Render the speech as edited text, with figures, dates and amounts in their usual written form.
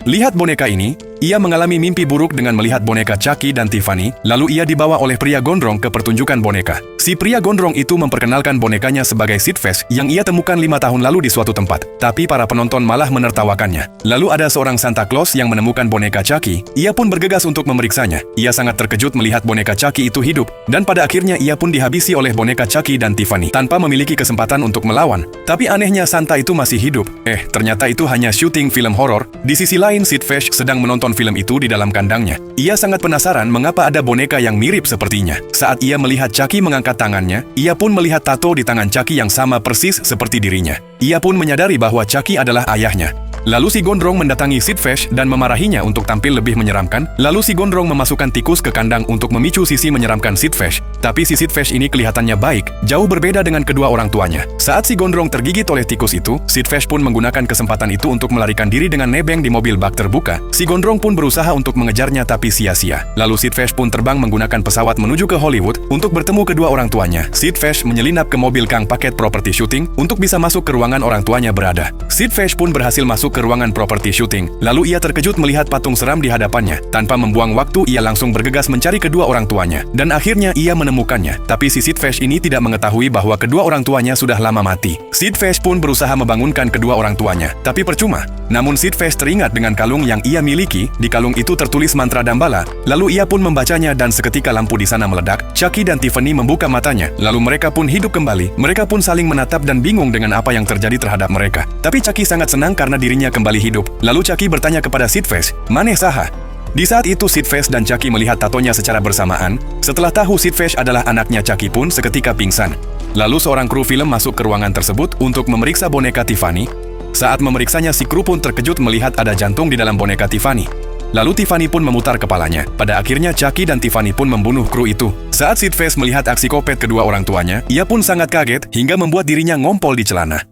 Lihat boneka ini, ia mengalami mimpi buruk dengan melihat boneka Chucky dan Tiffany, lalu ia dibawa oleh pria gondrong ke pertunjukan boneka. Si pria gondrong itu memperkenalkan bonekanya sebagai Sid Vicious yang ia temukan 5 tahun lalu di suatu tempat, tapi para penonton malah menertawakannya. Lalu ada seorang Santa Claus yang menemukan boneka Chucky, ia pun bergegas untuk memeriksanya. Ia sangat terkejut melihat boneka Chucky itu hidup, dan pada akhirnya ia pun dihabisi oleh boneka Chucky dan Tiffany, tanpa memiliki kesempatan untuk melawan. Tapi anehnya Santa itu masih hidup. Ternyata itu hanya syuting film horor. Di sisi lain, Sid Vicious sedang menonton film itu di dalam kandangnya. Ia sangat penasaran mengapa ada boneka yang mirip sepertinya. Saat ia melihat Chucky mengangkat tangannya, ia pun melihat tato di tangan Chucky yang sama persis seperti dirinya. Ia pun menyadari bahwa Chucky adalah ayahnya. Lalu si gondrong mendatangi Sid Vicious dan memarahinya untuk tampil lebih menyeramkan. Lalu si gondrong memasukkan tikus ke kandang untuk memicu sisi menyeramkan Sid Vicious. Tapi si Sid Vicious ini kelihatannya baik, jauh berbeda dengan kedua orang tuanya. Saat si gondrong tergigit oleh tikus itu, Sid Vicious pun menggunakan kesempatan itu untuk melarikan diri dengan nebeng di mobil bak terbuka. Si gondrong pun berusaha untuk mengejarnya tapi sia-sia. Lalu Sid Vicious pun terbang menggunakan pesawat menuju ke Hollywood untuk bertemu kedua orang tuanya. Sid Vicious menyelinap ke mobil Kang paket properti syuting untuk bisa masuk ke ruangan orang tuanya berada. Sid Vicious pun berhasil masuk ke ruangan properti syuting. Lalu ia terkejut melihat patung seram di hadapannya. Tanpa membuang waktu, ia langsung bergegas mencari kedua orang tuanya. Dan akhirnya ia menemukannya. Tapi si Sid Vicious ini tidak mengetahui bahwa kedua orang tuanya sudah lama mati. Sid Vicious pun berusaha membangunkan kedua orang tuanya, tapi percuma. Namun Sid Vicious teringat dengan kalung yang ia miliki. Di kalung itu tertulis mantra Dambala. Lalu ia pun membacanya dan seketika lampu di sana meledak. Chucky dan Tiffany membuka matanya. Lalu mereka pun hidup kembali. Mereka pun saling menatap dan bingung dengan apa yang terjadi terhadap mereka. Tapi Chucky sangat senang karena dirinya kembali hidup. Lalu Chucky bertanya kepada Sid Vicious, "Maneh saha?" Di saat itu Sid Vicious dan Chucky melihat tatonya secara bersamaan. Setelah tahu Sid Vicious adalah anaknya, Chucky pun seketika pingsan. Lalu seorang kru film masuk ke ruangan tersebut untuk memeriksa boneka Tiffany. Saat memeriksanya, si kru pun terkejut melihat ada jantung di dalam boneka Tiffany. Lalu Tiffany pun memutar kepalanya. Pada akhirnya Chucky dan Tiffany pun membunuh kru itu. Saat Sid Vicious melihat aksi kopet kedua orang tuanya, ia pun sangat kaget hingga membuat dirinya ngompol di celana.